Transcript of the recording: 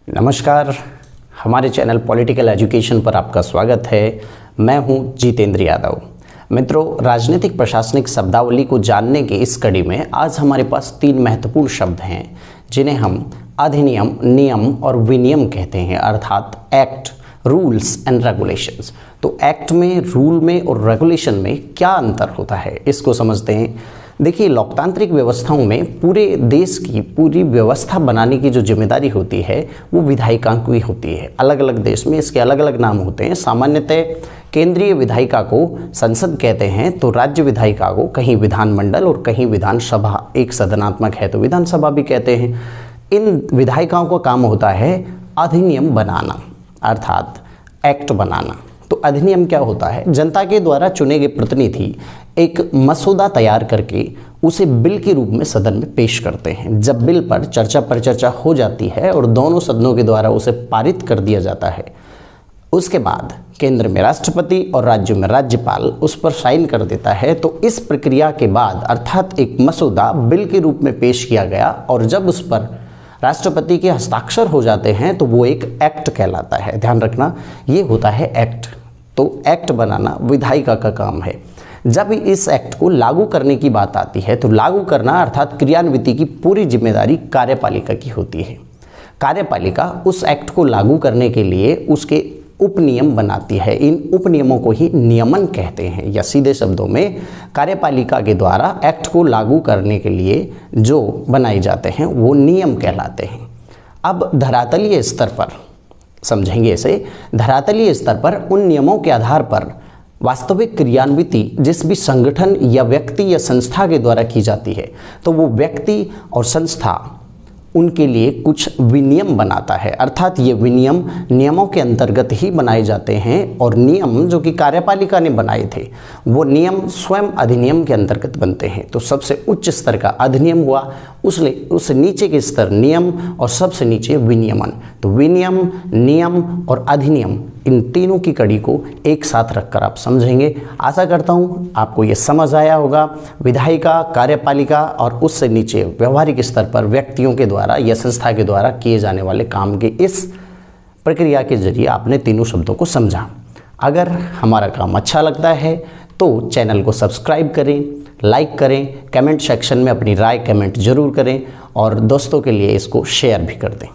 नमस्कार, हमारे channel political education पर आपका स्वागत है। मैं हूं जितेंद्र यादव। मित्रों, राजनीतिक प्रशासनिक शब्दावली को जानने के इस कड़ी में आज हमारे पास 3 महत्वपूर्ण शब्द हैं जिन्हें हम अधिनियम, नियम और विनियम कहते हैं, अर्थात एक्ट, रूल्स एंड रेगुलेशंस। तो एक्ट में, रूल में और रेगुलेशन में क्या अंतर होता है, इसको समझते हैं। देखिए, लोकतांत्रिक व्यवस्थाओं में पूरे देश की पूरी व्यवस्था बनाने की जो जिम्मेदारी होती है वो विधायिका की होती है। अलग अलग देश में इसके अलग अलग नाम होते हैं। सामान्यतः केंद्रीय विधायिका को संसद कहते हैं, तो राज्य विधायिका को कहीं विधानमंडल और कहीं विधानसभा, एक सदनात्मक है तो विधानसभा भी कहते हैं। इन विधायिकाओं का काम होता है अधिनियम बनाना, अर्थात एक्ट बनाना। तो अधिनियम क्या होता है? जनता के द्वारा चुने गए प्रतिनिधि एक मसौदा तैयार करके उसे बिल के रूप में सदन में पेश करते हैं। जब बिल पर चर्चा हो जाती है और दोनों सदनों के द्वारा उसे पारित कर दिया जाता है, उसके बाद केंद्र में राष्ट्रपति और राज्यों में राज्यपाल उस पर साइन कर देता है। तो इस प्रक्रिया के बाद, अर्थात एक मसौदा बिल के रूप में पेश किया गया और जब उस पर राष्ट्रपति के हस्ताक्षर हो जाते हैं तो वो एक एक्ट कहलाता है। ध्यान रखना, ये होता है एक्ट। तो एक्ट बनाना विधायिका का काम है। जब इस एक्ट को लागू करने की बात आती है तो लागू करना अर्थात क्रियान्विति की पूरी जिम्मेदारी कार्यपालिका की होती है। कार्यपालिका उस एक्ट को लागू करने के लिए उसके उपनियम बनाती है। इन उपनियमों को ही नियमन कहते हैं, या सीधे शब्दों में कार्यपालिका के द्वारा एक्ट को लागू करने के लिए जो बनाए जाते हैं वो नियम कहलाते हैं। अब धरातलीय स्तर पर समझेंगे इसे। धरातलीय स्तर पर उन नियमों के आधार पर वास्तविक क्रियान्विति जिस भी संगठन या व्यक्ति या संस्था के द्वारा की जाती है, तो वो व्यक्ति और संस्था उनके लिए कुछ विनियम बनाता है। अर्थात ये विनियम नियमों के अंतर्गत ही बनाए जाते हैं और नियम जो कि कार्यपालिका ने बनाए थे वो नियम स्वयं अधिनियम के अंतर्गत बनते हैं। तो सबसे उच्च स्तर का अधिनियम हुआ, उससे नीचे के स्तर नियम और सबसे नीचे विनियमन। तो विनियम, नियम और अधिनियम, इन तीनों की कड़ी को एक साथ रखकर आप समझेंगे। आशा करता हूँ आपको ये समझ आया होगा। विधायिका, कार्यपालिका और उससे नीचे व्यवहारिक स्तर पर व्यक्तियों के द्वारा या संस्था के द्वारा किए जाने वाले काम के इस प्रक्रिया के जरिए आपने तीनों शब्दों को समझा। अगर हमारा काम अच्छा लगता है तो चैनल को सब्सक्राइब करें, लाइक करें, कमेंट सेक्शन में अपनी राय कमेंट जरूर करें और दोस्तों के लिए इसको शेयर भी कर दें।